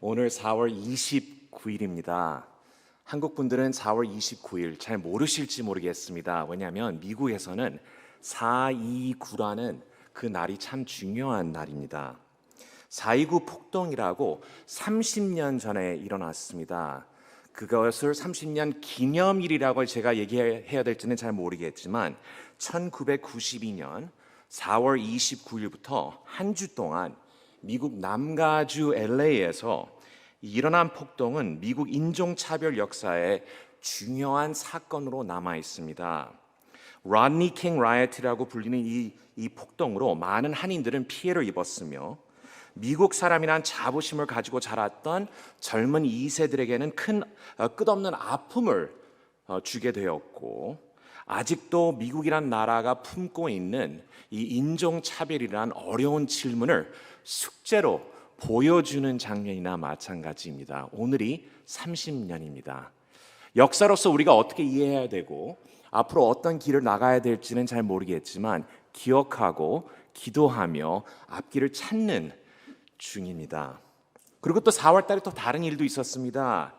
오늘 4월 29일입니다. 한국 분들은 4월 29일 잘 모르실지 모르겠습니다. 왜냐하면 미국에서는 4.29라는 그 날이 참 중요한 날입니다. 4.29 폭동이라고 30년 전에 일어났습니다. 그것을 30년 기념일이라고 제가 얘기해야 될지는 잘 모르겠지만 1992년 4월 29일부터 한 주 동안 미국 남가주 LA에서 일어난 폭동은 미국 인종차별 역사의 중요한 사건으로 남아 있습니다. rodney king riot이라고 불리는 이 폭동으로 많은 한인들은 피해를 입었으며 미국 사람이란 자부심을 가지고 자랐던 젊은 2세들에게는 큰 끝없는 아픔을 주게 되었고, 아직도 미국이란 나라가 품고 있는 이 인종차별이란 어려운 질문을 숙제로 보여주는 장면이나 마찬가지입니다. 오늘이 30년입니다. 역사로서 우리가 어떻게 이해해야 되고 앞으로 어떤 길을 나가야 될지는 잘 모르겠지만 기억하고 기도하며 앞길을 찾는 중입니다. 그리고 또 4월 달에 또 다른 일도 있었습니다.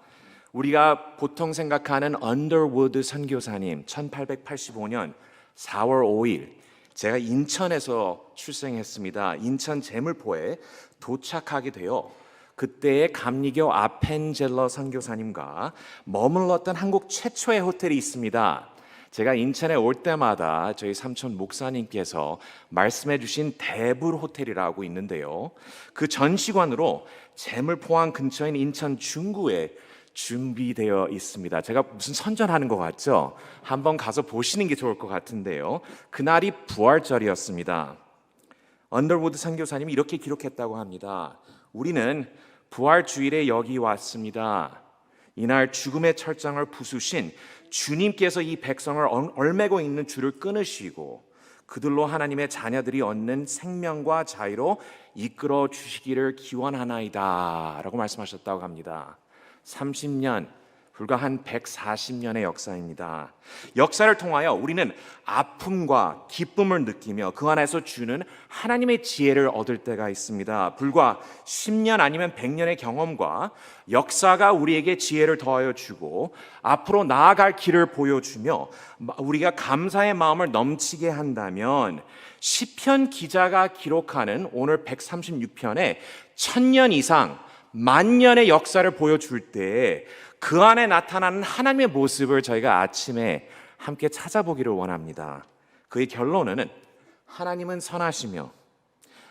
우리가 보통 생각하는 언더우드 선교사님 1885년 4월 5일 제가 인천에서 출생했습니다. 인천 제물포에 도착하게 되어 그때의 감리교 아펜젤러 선교사님과 머물렀던 한국 최초의 호텔이 있습니다. 제가 인천에 올 때마다 저희 삼촌 목사님께서 말씀해 주신 대불 호텔이라고 있는데요, 그 전시관으로 제물포항 근처인 인천 중구에 준비되어 있습니다. 제가 무슨 선전하는 것 같죠? 한번 가서 보시는 게 좋을 것 같은데요, 그날이 부활절이었습니다. 언더우드 선교사님이 이렇게 기록했다고 합니다. 우리는 부활주일에 여기 왔습니다. 이날 죽음의 철장을 부수신 주님께서 이 백성을 얼매고 있는 줄을 끊으시고 그들로 하나님의 자녀들이 얻는 생명과 자유로 이끌어 주시기를 기원하나이다 라고 말씀하셨다고 합니다. 30년, 불과 한 140년의 역사입니다. 역사를 통하여 우리는 아픔과 기쁨을 느끼며 그 안에서 주는 하나님의 지혜를 얻을 때가 있습니다. 불과 10년 아니면 100년의 경험과 역사가 우리에게 지혜를 더하여 주고 앞으로 나아갈 길을 보여주며 우리가 감사의 마음을 넘치게 한다면 시편 기자가 기록하는 오늘 136편에 1000년 이상 만년의 역사를 보여줄 때 그 안에 나타나는 하나님의 모습을 저희가 아침에 함께 찾아보기를 원합니다. 그의 결론은 하나님은 선하시며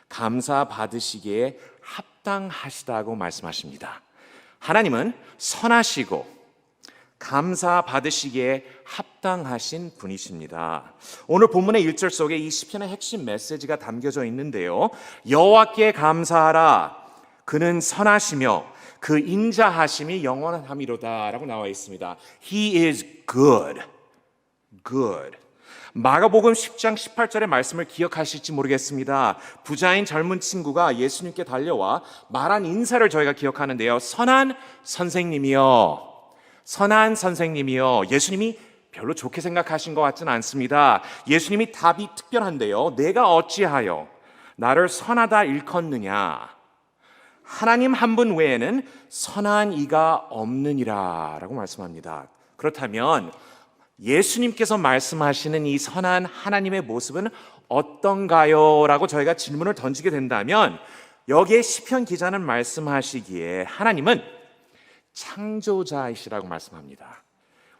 감사 받으시기에 합당하시다고 말씀하십니다. 하나님은 선하시고 감사 받으시기에 합당하신 분이십니다. 오늘 본문의 1절 속에 이 시편의 핵심 메시지가 담겨져 있는데요, 여호와께 감사하라, 그는 선하시며 그 인자하심이 영원함이로다 라고 나와 있습니다. He is good. Good. 마가복음 10장 18절의 말씀을 기억하실지 모르겠습니다. 부자인 젊은 친구가 예수님께 달려와 말한 인사를 저희가 기억하는데요, 선한 선생님이여, 선한 선생님이여. 예수님이 별로 좋게 생각하신 것 같지는 않습니다. 예수님이 답이 특별한데요, 내가 어찌하여 나를 선하다 일컫느냐, 하나님 한 분 외에는 선한 이가 없느니라 라고 말씀합니다. 그렇다면 예수님께서 말씀하시는 이 선한 하나님의 모습은 어떤가요? 라고 저희가 질문을 던지게 된다면 여기에 시편 기자는 말씀하시기에 하나님은 창조자이시라고 말씀합니다.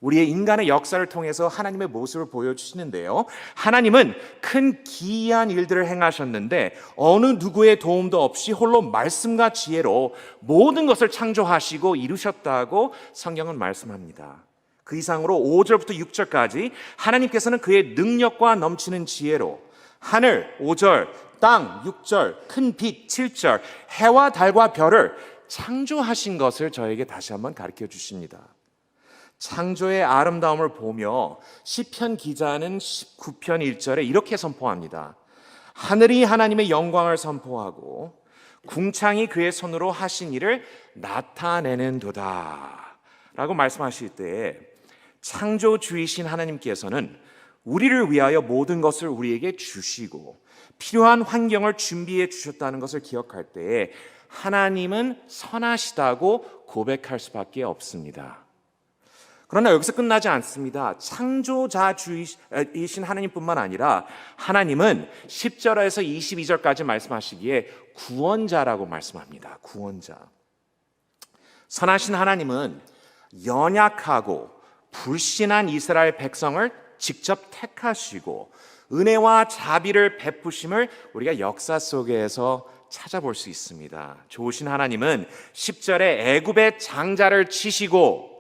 우리의 인간의 역사를 통해서 하나님의 모습을 보여주시는데요, 하나님은 큰 기이한 일들을 행하셨는데 어느 누구의 도움도 없이 홀로 말씀과 지혜로 모든 것을 창조하시고 이루셨다고 성경은 말씀합니다. 그 이상으로 5절부터 6절까지 하나님께서는 그의 능력과 넘치는 지혜로 하늘 5절, 땅 6절, 큰 빛 7절, 해와 달과 별을 창조하신 것을 저에게 다시 한번 가르쳐 주십니다. 창조의 아름다움을 보며 시편 기자는 19편 1절에 이렇게 선포합니다. 하늘이 하나님의 영광을 선포하고 궁창이 그의 손으로 하신 일을 나타내는도다 라고 말씀하실 때에 창조주이신 하나님께서는 우리를 위하여 모든 것을 우리에게 주시고 필요한 환경을 준비해 주셨다는 것을 기억할 때에 하나님은 선하시다고 고백할 수밖에 없습니다. 그러나 여기서 끝나지 않습니다. 창조자이신 하나님뿐만 아니라 하나님은 10절에서 22절까지 말씀하시기에 구원자라고 말씀합니다. 구원자. 선하신 하나님은 연약하고 불신한 이스라엘 백성을 직접 택하시고 은혜와 자비를 베푸심을 우리가 역사 속에서 찾아볼 수 있습니다. 좋으신 하나님은 10절에 애굽의 장자를 치시고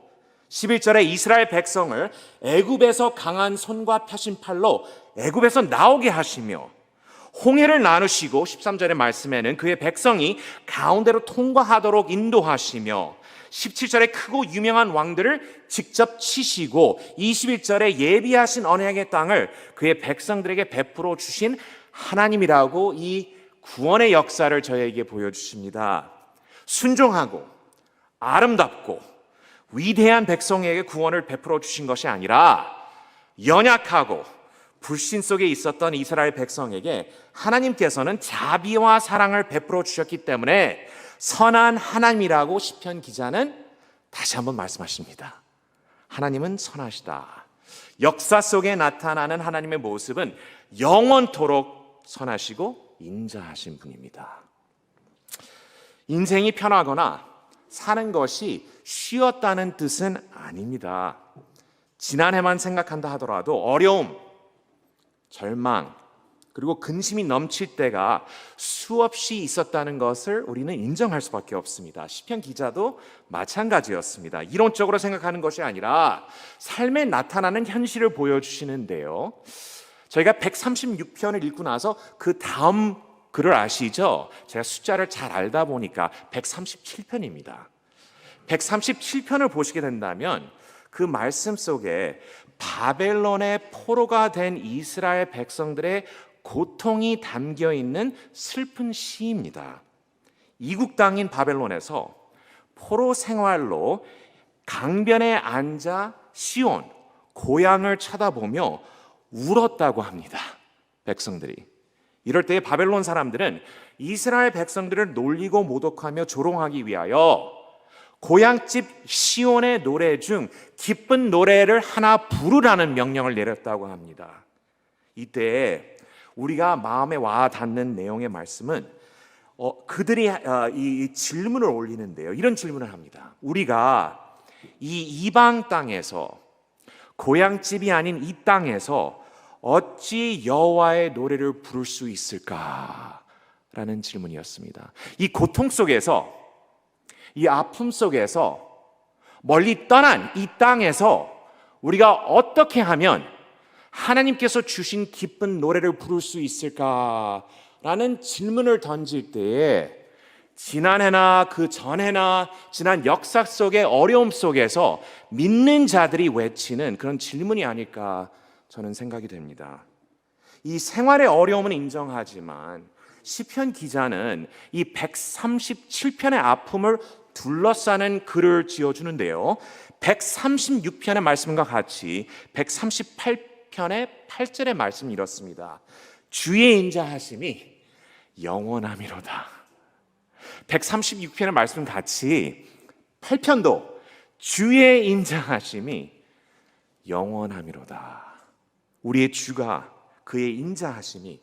11절에 이스라엘 백성을 애굽에서 강한 손과 펴신 팔로 애굽에서 나오게 하시며 홍해를 나누시고 13절의 말씀에는 그의 백성이 가운데로 통과하도록 인도하시며 17절에 크고 유명한 왕들을 직접 치시고 21절에 예비하신 언약의 땅을 그의 백성들에게 베풀어 주신 하나님이라고 이 구원의 역사를 저에게 보여주십니다. 순종하고 아름답고 위대한 백성에게 구원을 베풀어 주신 것이 아니라 연약하고 불신 속에 있었던 이스라엘 백성에게 하나님께서는 자비와 사랑을 베풀어 주셨기 때문에 선한 하나님이라고 시편 기자는 다시 한번 말씀하십니다. 하나님은 선하시다. 역사 속에 나타나는 하나님의 모습은 영원토록 선하시고 인자하신 분입니다. 인생이 편하거나 사는 것이 쉬었다는 뜻은 아닙니다. 지난해만 생각한다 하더라도 어려움, 절망, 그리고 근심이 넘칠 때가 수없이 있었다는 것을 우리는 인정할 수밖에 없습니다. 시편 기자도 마찬가지였습니다. 이론적으로 생각하는 것이 아니라 삶에 나타나는 현실을 보여주시는데요. 저희가 136편을 읽고 나서 그 다음 글을 아시죠? 제가 숫자를 잘 알다 보니까 137편입니다. 137편을 보시게 된다면 그 말씀 속에 바벨론의 포로가 된 이스라엘 백성들의 고통이 담겨 있는 슬픈 시입니다. 이국 땅인 바벨론에서 포로 생활로 강변에 앉아 시온 고향을 쳐다보며 울었다고 합니다. 백성들이. 이럴 때 바벨론 사람들은 이스라엘 백성들을 놀리고 모독하며 조롱하기 위하여 고향집 시온의 노래 중 기쁜 노래를 하나 부르라는 명령을 내렸다고 합니다. 이때 우리가 마음에 와 닿는 내용의 말씀은 그들이 이 질문을 올리는데요. 이런 질문을 합니다. 우리가 이 이방 땅에서 고향집이 아닌 이 땅에서 어찌 여호와의 노래를 부를 수 있을까라는 질문이었습니다. 이 고통 속에서, 이 아픔 속에서, 멀리 떠난 이 땅에서 우리가 어떻게 하면 하나님께서 주신 기쁜 노래를 부를 수 있을까라는 질문을 던질 때에 지난해나 그 전해나 지난 역사 속의 어려움 속에서 믿는 자들이 외치는 그런 질문이 아닐까 저는 생각이 됩니다. 이 생활의 어려움은 인정하지만 시편 기자는 이 137편의 아픔을 둘러싸는 글을 지어주는데요. 136편의 말씀과 같이 138편의 8절의 말씀이 이렇습니다. 주의 인자하심이 영원함이로다. 136편의 말씀 같이 8편도 주의 인자하심이 영원함이로다. 우리의 주가 그의 인자하심이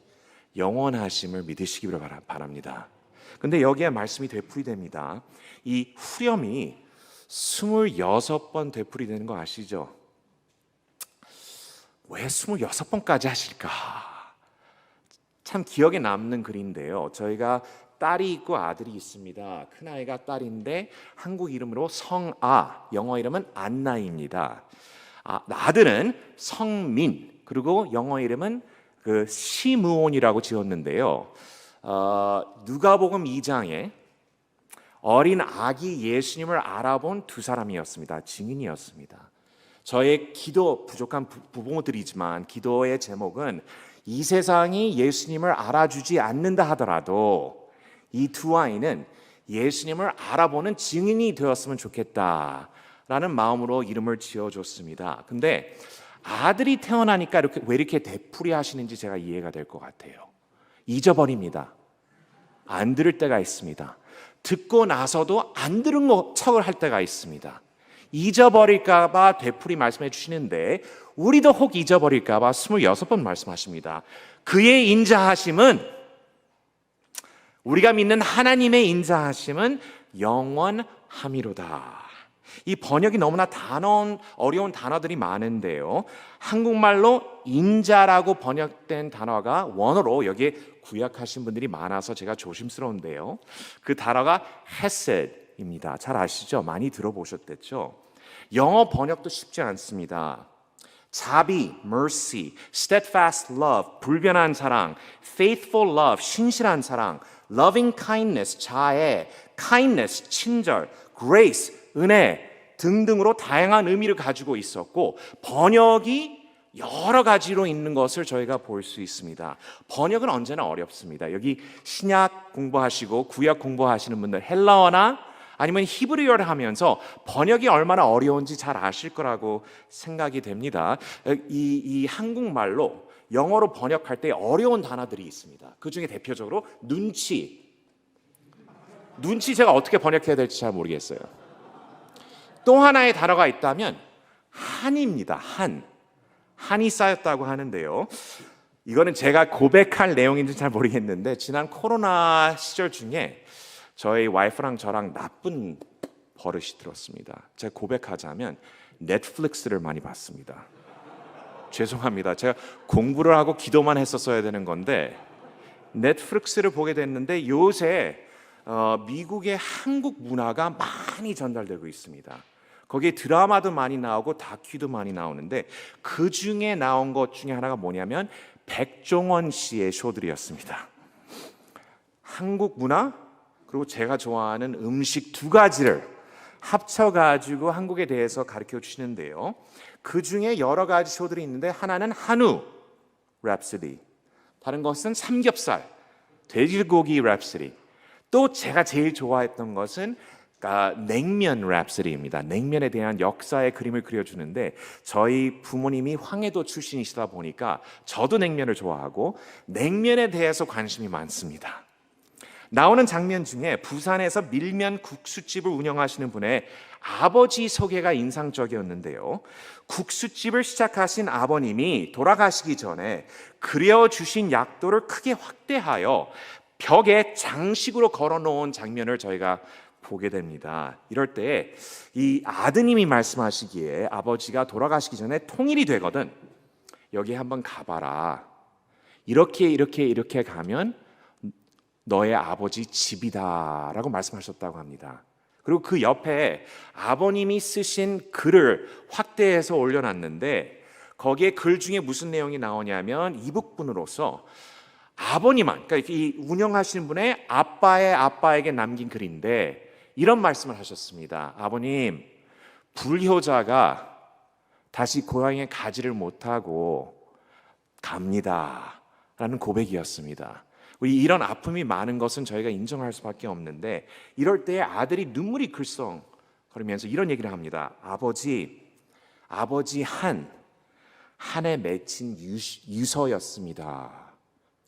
영원하심을 믿으시기를 바랍니다. 근데 여기에 말씀이 되풀이됩니다. 이 후렴이 26번 되풀이되는 거 아시죠? 왜 26번까지 하실까? 참 기억에 남는 글인데요. 저희가 딸이 있고 아들이 있습니다. 큰아이가 딸인데 한국 이름으로 성아, 영어 이름은 안나입니다. 아들은 성민, 그리고 영어 이름은 그 시므온이라고 지었는데요. 누가복음 2장에 어린 아기 예수님을 알아본 두 사람이었습니다. 증인이었습니다. 저의 기도 부족한 부모들이지만 기도의 제목은 이 세상이 예수님을 알아주지 않는다 하더라도 이 두 아이는 예수님을 알아보는 증인이 되었으면 좋겠다라는 마음으로 이름을 지어줬습니다. 근데 아들이 태어나니까 왜 이렇게 되풀이 하시는지 제가 이해가 될 것 같아요. 잊어버립니다. 안 들을 때가 있습니다. 듣고 나서도 안 들은 척을 할 때가 있습니다. 잊어버릴까 봐 되풀이 말씀해 주시는데 우리도 혹 잊어버릴까 봐 26번 말씀하십니다. 그의 인자하심은, 우리가 믿는 하나님의 인자하심은 영원함이로다. 이 번역이 너무나 어려운 단어들이 많은데요, 한국말로 인자라고 번역된 단어가 원어로 여기에 구약하신 분들이 많아서 제가 조심스러운데요, 그 단어가 헤세드입니다. 잘 아시죠? 많이 들어보셨댔죠? 영어 번역도 쉽지 않습니다. 자비, mercy, steadfast love, 불변한 사랑, faithful love, 신실한 사랑, loving kindness, 자애, kindness, 친절, grace, 은혜 등등으로 다양한 의미를 가지고 있었고, 번역이 여러 가지로 있는 것을 저희가 볼 수 있습니다. 번역은 언제나 어렵습니다. 여기 신약 공부하시고 구약 공부하시는 분들, 헬라어나 아니면 히브리어를 하면서 번역이 얼마나 어려운지 잘 아실 거라고 생각이 됩니다. 이 한국말로 영어로 번역할 때 어려운 단어들이 있습니다. 그 중에 대표적으로 눈치 제가 어떻게 번역해야 될지 잘 모르겠어요. 또 하나의 단어가 있다면 한입니다. 한이 쌓였다고 하는데요, 이거는 제가 고백할 내용인지 잘 모르겠는데 지난 코로나 시절 중에 저희 와이프랑 저랑 나쁜 버릇이 들었습니다. 제가 고백하자면 넷플릭스를 많이 봤습니다. 죄송합니다. 제가 공부를 하고 기도만 했었어야 되는 건데 넷플릭스를 보게 됐는데 요새 미국의 한국 문화가 많이 전달되고 있습니다. 거기에 드라마도 많이 나오고 다큐도 많이 나오는데 그 중에 나온 것 중에 하나가 뭐냐면 백종원 씨의 쇼들이었습니다. 한국 문화 그리고 제가 좋아하는 음식 두 가지를 합쳐가지고 한국에 대해서 가르쳐 주시는데요, 그 중에 여러 가지 쇼들이 있는데 하나는 한우 랩소디, 다른 것은 삼겹살, 돼지고기 랩소디, 또 제가 제일 좋아했던 것은 냉면 랩소디입니다. 냉면에 대한 역사의 그림을 그려주는데 저희 부모님이 황해도 출신이시다 보니까 저도 냉면을 좋아하고 냉면에 대해서 관심이 많습니다. 나오는 장면 중에 부산에서 밀면 국수집을 운영하시는 분의 아버지 소개가 인상적이었는데요, 국수집을 시작하신 아버님이 돌아가시기 전에 그려주신 약도를 크게 확대하여 벽에 장식으로 걸어놓은 장면을 저희가 보게 됩니다. 이럴 때 이 아드님이 말씀하시기에 아버지가 돌아가시기 전에 통일이 되거든 여기 한번 가봐라, 이렇게 가면 너의 아버지 집이다 라고 말씀하셨다고 합니다. 그리고 그 옆에 아버님이 쓰신 글을 확대해서 올려놨는데 거기에 글 중에 무슨 내용이 나오냐면 이북분으로서 아버님만, 그러니까 이 운영하시는 분의 아빠에게 남긴 글인데 이런 말씀을 하셨습니다. 아버님, 불효자가 다시 고향에 가지를 못하고 갑니다 라는 고백이었습니다. 우리 이런 아픔이 많은 것은 저희가 인정할 수밖에 없는데 이럴 때 아들이 눈물이 글썽거리면서 이런 얘기를 합니다. 아버지 한에 맺힌 유서였습니다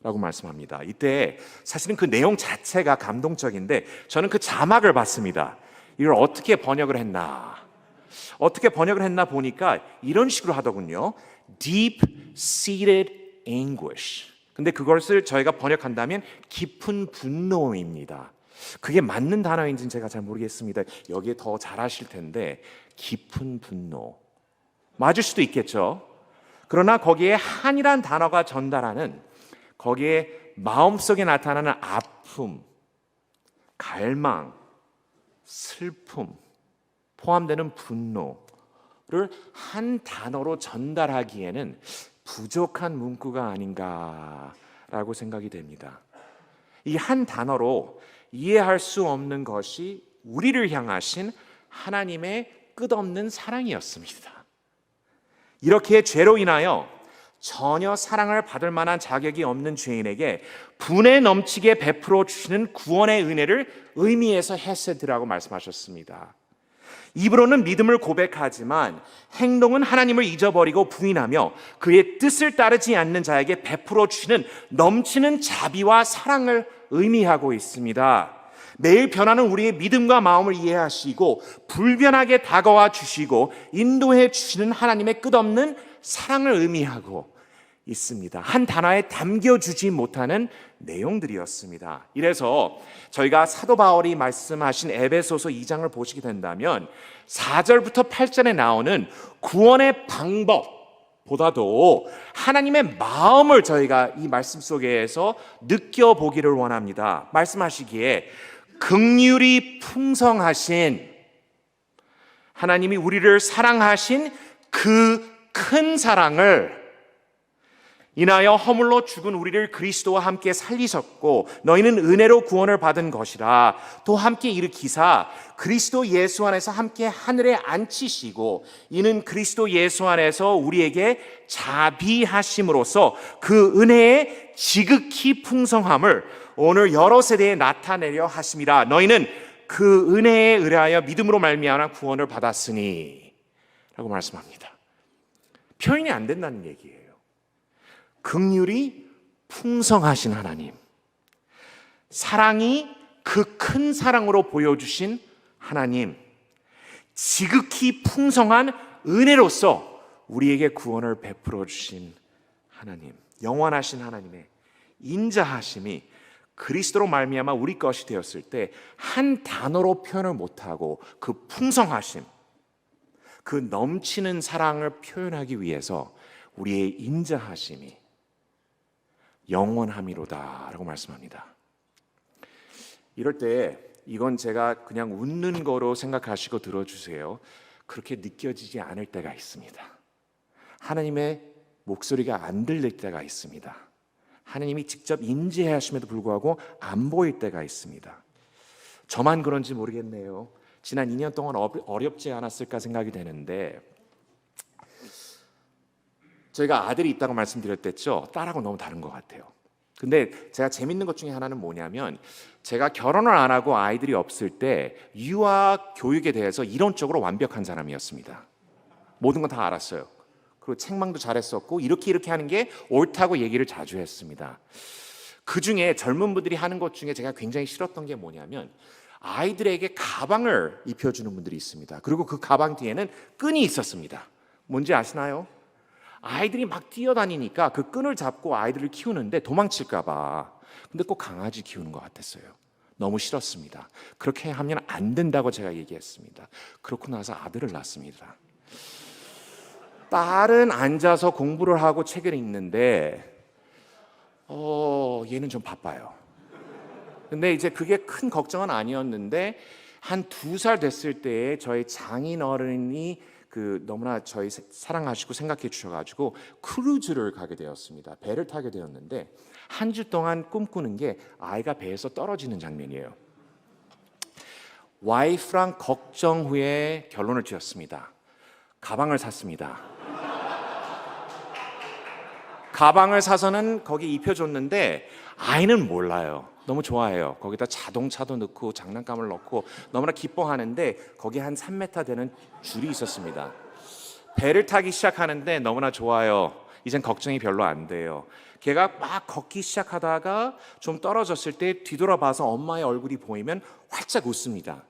라고 말씀합니다. 이때 사실은 그 내용 자체가 감동적인데 저는 그 자막을 봤습니다. 이걸 어떻게 번역을 했나 보니까 이런 식으로 하더군요. Deep-seated anguish. 근데 그것을 저희가 번역한다면 깊은 분노입니다. 그게 맞는 단어인지는 제가 잘 모르겠습니다. 여기에 더 잘 아실 텐데 깊은 분노 맞을 수도 있겠죠. 그러나 거기에 한이란 단어가 전달하는 거기에 마음속에 나타나는 아픔, 갈망, 슬픔, 포함되는 분노를 한 단어로 전달하기에는 부족한 문구가 아닌가라고 생각이 됩니다. 이 한 단어로 이해할 수 없는 것이 우리를 향하신 하나님의 끝없는 사랑이었습니다. 이렇게 죄로 인하여 전혀 사랑을 받을 만한 자격이 없는 죄인에게 분에 넘치게 베풀어 주시는 구원의 은혜를 의미해서 헤세드라고 말씀하셨습니다. 입으로는 믿음을 고백하지만 행동은 하나님을 잊어버리고 부인하며 그의 뜻을 따르지 않는 자에게 베풀어 주시는 넘치는 자비와 사랑을 의미하고 있습니다. 매일 변하는 우리의 믿음과 마음을 이해하시고 불변하게 다가와 주시고 인도해 주시는 하나님의 끝없는 사랑을 의미하고 있습니다. 한 단어에 담겨주지 못하는 내용들이었습니다. 이래서 저희가 사도 바울이 말씀하신 에베소서 2장을 보시게 된다면 4절부터 8절에 나오는 구원의 방법보다도 하나님의 마음을 저희가 이 말씀 속에서 느껴보기를 원합니다. 말씀하시기에 긍휼이 풍성하신 하나님이 우리를 사랑하신 그 큰 사랑을 인하여 허물로 죽은 우리를 그리스도와 함께 살리셨고 너희는 은혜로 구원을 받은 것이라. 또 함께 일으키사 그리스도 예수 안에서 함께 하늘에 앉히시고 이는 그리스도 예수 안에서 우리에게 자비하심으로써 그 은혜의 지극히 풍성함을 오늘 여러 세대에 나타내려 하심이라. 너희는 그 은혜에 의하여 믿음으로 말미암아 구원을 받았으니 라고 말씀합니다. 표현이 안 된다는 얘기예요. 긍휼이 풍성하신 하나님, 사랑이 그 큰 사랑으로 보여주신 하나님, 지극히 풍성한 은혜로서 우리에게 구원을 베풀어 주신 하나님, 영원하신 하나님의 인자하심이 그리스도로 말미암아 우리 것이 되었을 때 한 단어로 표현을 못하고 그 풍성하심, 그 넘치는 사랑을 표현하기 위해서 우리의 인자하심이 영원함이로다 라고 말씀합니다. 이럴 때 이건 제가 그냥 웃는 거로 생각하시고 들어주세요. 그렇게 느껴지지 않을 때가 있습니다. 하나님의 목소리가 안 들릴 때가 있습니다. 하나님이 직접 인지하심에도 불구하고 안 보일 때가 있습니다. 저만 그런지 모르겠네요. 지난 2년 동안 어렵지 않았을까 생각이 되는데 저희가 아들이 있다고 말씀드렸댔죠. 딸하고 너무 다른 것 같아요. 근데 제가 재밌는 것 중에 하나는 뭐냐면 제가 결혼을 안 하고 아이들이 없을 때 유아 교육에 대해서 이론적으로 완벽한 사람이었습니다. 모든 건 다 알았어요. 그리고 책망도 잘했었고 이렇게 하는 게 옳다고 얘기를 자주 했습니다. 그중에 젊은 분들이 하는 것 중에 제가 굉장히 싫었던 게 뭐냐면 아이들에게 가방을 입혀주는 분들이 있습니다. 그리고 그 가방 뒤에는 끈이 있었습니다. 뭔지 아시나요? 아이들이 막 뛰어다니니까 그 끈을 잡고 아이들을 키우는데 도망칠까 봐. 근데 꼭 강아지 키우는 것 같았어요. 너무 싫었습니다. 그렇게 하면 안 된다고 제가 얘기했습니다. 그렇고 나서 아들을 낳았습니다. 딸은 앉아서 공부를 하고 책을 읽는데 얘는 좀 바빠요. 근데 이제 그게 큰 걱정은 아니었는데 한 2살 됐을 때에 저희 장인 어른이 너무나 저희 사랑하시고 생각해 주셔가지고 크루즈를 가게 되었습니다. 배를 타게 되었는데 한 주 동안 꿈꾸는 게 아이가 배에서 떨어지는 장면이에요. 와이프랑 걱정 후에 결론을 지었습니다. 가방을 샀습니다. 가방을 사서는 거기 입혀줬는데 아이는 몰라요. 너무 좋아해요. 거기다 자동차도 넣고 장난감을 넣고 너무나 기뻐하는데 거기 한 3m 되는 줄이 있었습니다. 배를 타기 시작하는데 너무나 좋아요. 이젠 걱정이 별로 안 돼요. 걔가 막 걷기 시작하다가 좀 떨어졌을 때 뒤돌아봐서 엄마의 얼굴이 보이면 활짝 웃습니다.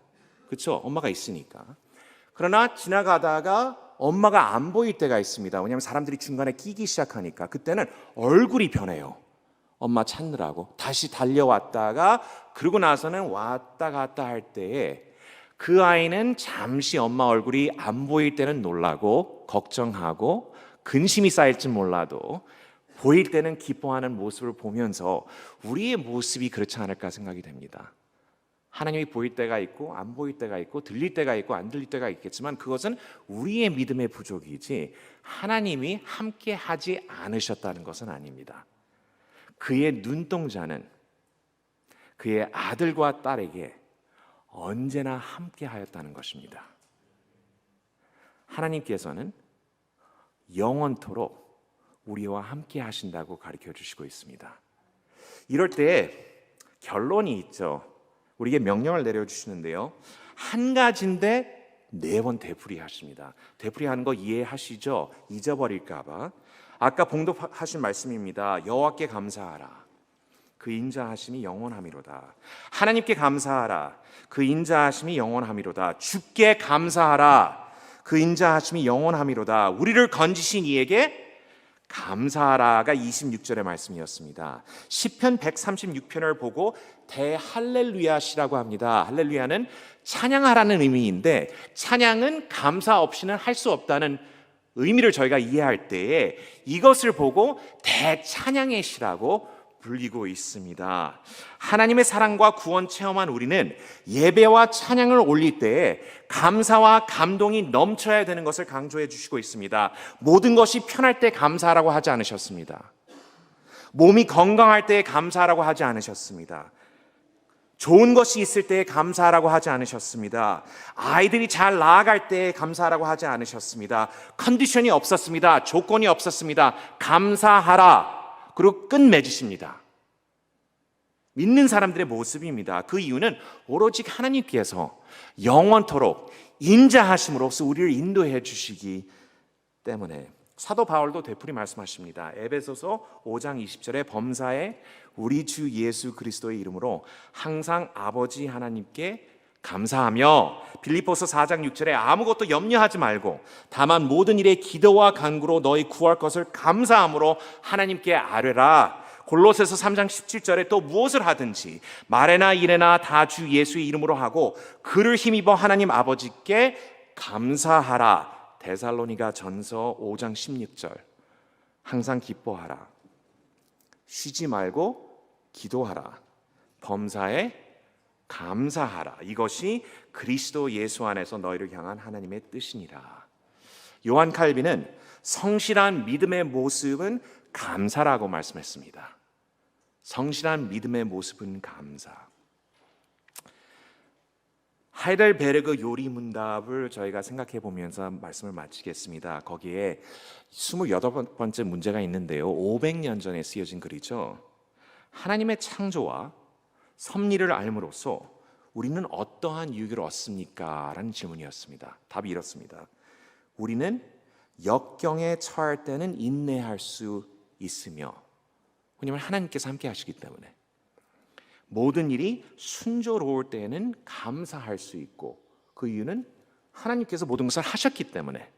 그렇죠? 엄마가 있으니까. 그러나 지나가다가 엄마가 안 보일 때가 있습니다. 왜냐하면 사람들이 중간에 끼기 시작하니까 그때는 얼굴이 변해요. 엄마 찾느라고 다시 달려왔다가 그러고 나서는 왔다 갔다 할 때에 그 아이는 잠시 엄마 얼굴이 안 보일 때는 놀라고 걱정하고 근심이 쌓일지 몰라도 보일 때는 기뻐하는 모습을 보면서 우리의 모습이 그렇지 않을까 생각이 됩니다. 하나님이 보일 때가 있고 안 보일 때가 있고 들릴 때가 있고 안 들릴 때가 있겠지만 그것은 우리의 믿음의 부족이지 하나님이 함께 하지 않으셨다는 것은 아닙니다. 그의 눈동자는 그의 아들과 딸에게 언제나 함께 하였다는 것입니다. 하나님께서는 영원토록 우리와 함께 하신다고 가르쳐 주시고 있습니다. 이럴 때 결론이 있죠. 우리에게 명령을 내려주시는데요. 한 가지인데 4번 되풀이하십니다. 되풀이하는 거 이해하시죠? 잊어버릴까 봐. 아까 봉독하신 말씀입니다. 여호와께 감사하라. 그 인자하심이 영원함이로다. 하나님께 감사하라. 그 인자하심이 영원함이로다. 주께 감사하라. 그 인자하심이 영원함이로다. 우리를 건지신 이에게 감사하라가 26절의 말씀이었습니다. 시편 136편을 보고 대할렐루야시라고 합니다. 할렐루야는 찬양하라는 의미인데, 찬양은 감사 없이는 할 수 없다는 의미를 저희가 이해할 때에 이것을 보고 대찬양의 시라고 불리고 있습니다. 하나님의 사랑과 구원 체험한 우리는 예배와 찬양을 올릴 때에 감사와 감동이 넘쳐야 되는 것을 강조해 주시고 있습니다. 모든 것이 편할 때 감사하라고 하지 않으셨습니다. 몸이 건강할 때 감사하라고 하지 않으셨습니다. 좋은 것이 있을 때 감사하라고 하지 않으셨습니다. 아이들이 잘 나아갈 때 감사하라고 하지 않으셨습니다. 컨디션이 없었습니다. 조건이 없었습니다. 감사하라. 그리고 끝맺으십니다. 믿는 사람들의 모습입니다. 그 이유는 오로지 하나님께서 영원토록 인자하심으로써 우리를 인도해 주시기 때문에. 사도 바울도 되풀이 말씀하십니다. 에베소서 5장 20절에 범사에 우리 주 예수 그리스도의 이름으로 항상 아버지 하나님께 감사하며, 빌립보서 4장 6절에 아무것도 염려하지 말고 다만 모든 일에 기도와 간구로 너희 구할 것을 감사함으로 하나님께 아뢰라. 골로새서 3장 17절에 또 무엇을 하든지 말에나 일에나 다 주 예수의 이름으로 하고 그를 힘입어 하나님 아버지께 감사하라. 데살로니가 전서 5장 16절 항상 기뻐하라. 쉬지 말고 기도하라. 범사에 감사하라. 이것이 그리스도 예수 안에서 너희를 향한 하나님의 뜻이니라. 요한 칼빈은 성실한 믿음의 모습은 감사라고 말씀했습니다. 성실한 믿음의 모습은 감사. 하이델베르그 요리 문답을 저희가 생각해 보면서 말씀을 마치겠습니다. 거기에 28번째 문제가 있는데요. 500년 전에 쓰여진 글이죠. 하나님의 창조와 섭리를 알므로써 우리는 어떠한 유익을 얻습니까? 라는 질문이었습니다. 답이 이렇습니다. 우리는 역경에 처할 때는 인내할 수 있으며, 왜냐하면 하나님께서 함께 하시기 때문에, 모든 일이 순조로울 때에는 감사할 수 있고, 그 이유는 하나님께서 모든 것을 하셨기 때문에,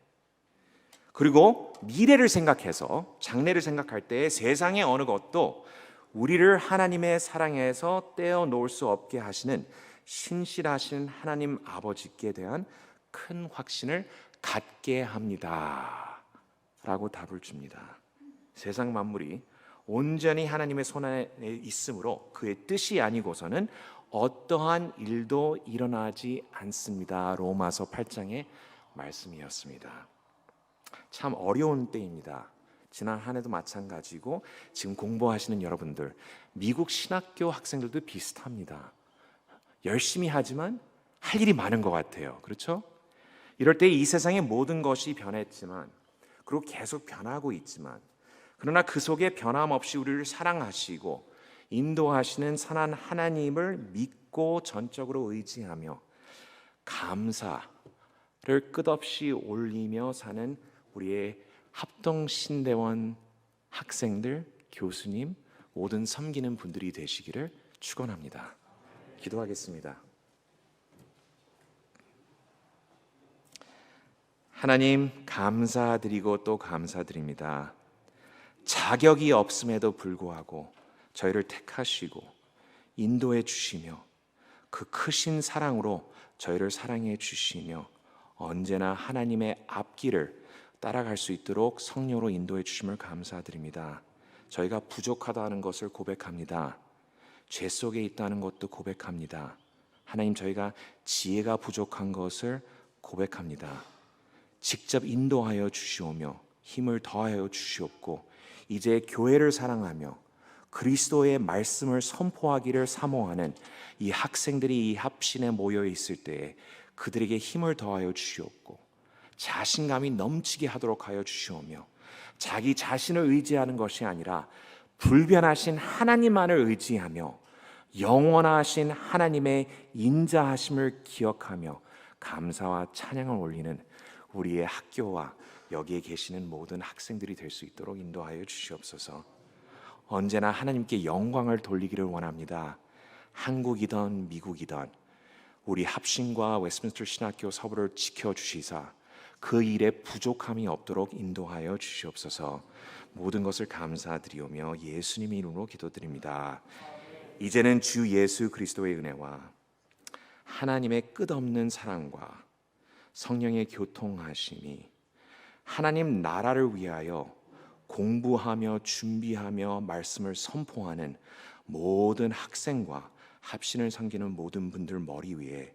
그리고 미래를 생각해서 장래를 생각할 때 세상의 어느 것도 우리를 하나님의 사랑에서 떼어놓을 수 없게 하시는 신실하신 하나님 아버지께 대한 큰 확신을 갖게 합니다 라고 답을 줍니다. 세상 만물이 온전히 하나님의 손 안에 있으므로 그의 뜻이 아니고서는 어떠한 일도 일어나지 않습니다. 로마서 8장의 말씀이었습니다. 참 어려운 때입니다. 지난 한 해도 마찬가지고 지금 공부하시는 여러분들, 미국 신학교 학생들도 비슷합니다. 열심히 하지만 할 일이 많은 것 같아요. 그렇죠? 이럴 때 이 세상의 모든 것이 변했지만, 그리고 계속 변하고 있지만, 그러나 그 속에 변함없이 우리를 사랑하시고 인도하시는 선한 하나님을 믿고 전적으로 의지하며 감사를 끝없이 올리며 사는 우리의 합동신대원 학생들, 교수님, 모든 섬기는 분들이 되시기를 축원합니다. 기도하겠습니다. 하나님, 감사드리고 또 감사드립니다. 자격이 없음에도 불구하고 저희를 택하시고 인도해 주시며 그 크신 사랑으로 저희를 사랑해 주시며 언제나 하나님의 앞길을 따라갈 수 있도록 성령으로 인도해 주심을 감사드립니다. 저희가 부족하다는 것을 고백합니다. 죄 속에 있다는 것도 고백합니다. 하나님, 저희가 지혜가 부족한 것을 고백합니다. 직접 인도하여 주시오며 힘을 더하여 주시옵고 이제 교회를 사랑하며 그리스도의 말씀을 선포하기를 사모하는 이 학생들이 이 합신에 모여 있을 때에 그들에게 힘을 더하여 주시옵고 자신감이 넘치게 하도록 하여 주시오며 자기 자신을 의지하는 것이 아니라 불변하신 하나님만을 의지하며 영원하신 하나님의 인자하심을 기억하며 감사와 찬양을 올리는 우리의 학교와 여기에 계시는 모든 학생들이 될 수 있도록 인도하여 주시옵소서. 언제나 하나님께 영광을 돌리기를 원합니다. 한국이든 미국이든 우리 합신과 웨스트민스터 신학교 서부를 지켜주시사 그 일에 부족함이 없도록 인도하여 주시옵소서. 모든 것을 감사드리오며 예수님의 이름으로 기도드립니다. 이제는 주 예수 그리스도의 은혜와 하나님의 끝없는 사랑과 성령의 교통하심이 하나님 나라를 위하여 공부하며 준비하며 말씀을 선포하는 모든 학생과 합신을 섬기는 모든 분들 머리 위에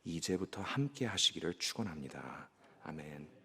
이제부터 함께 하시기를 축원합니다. 아멘.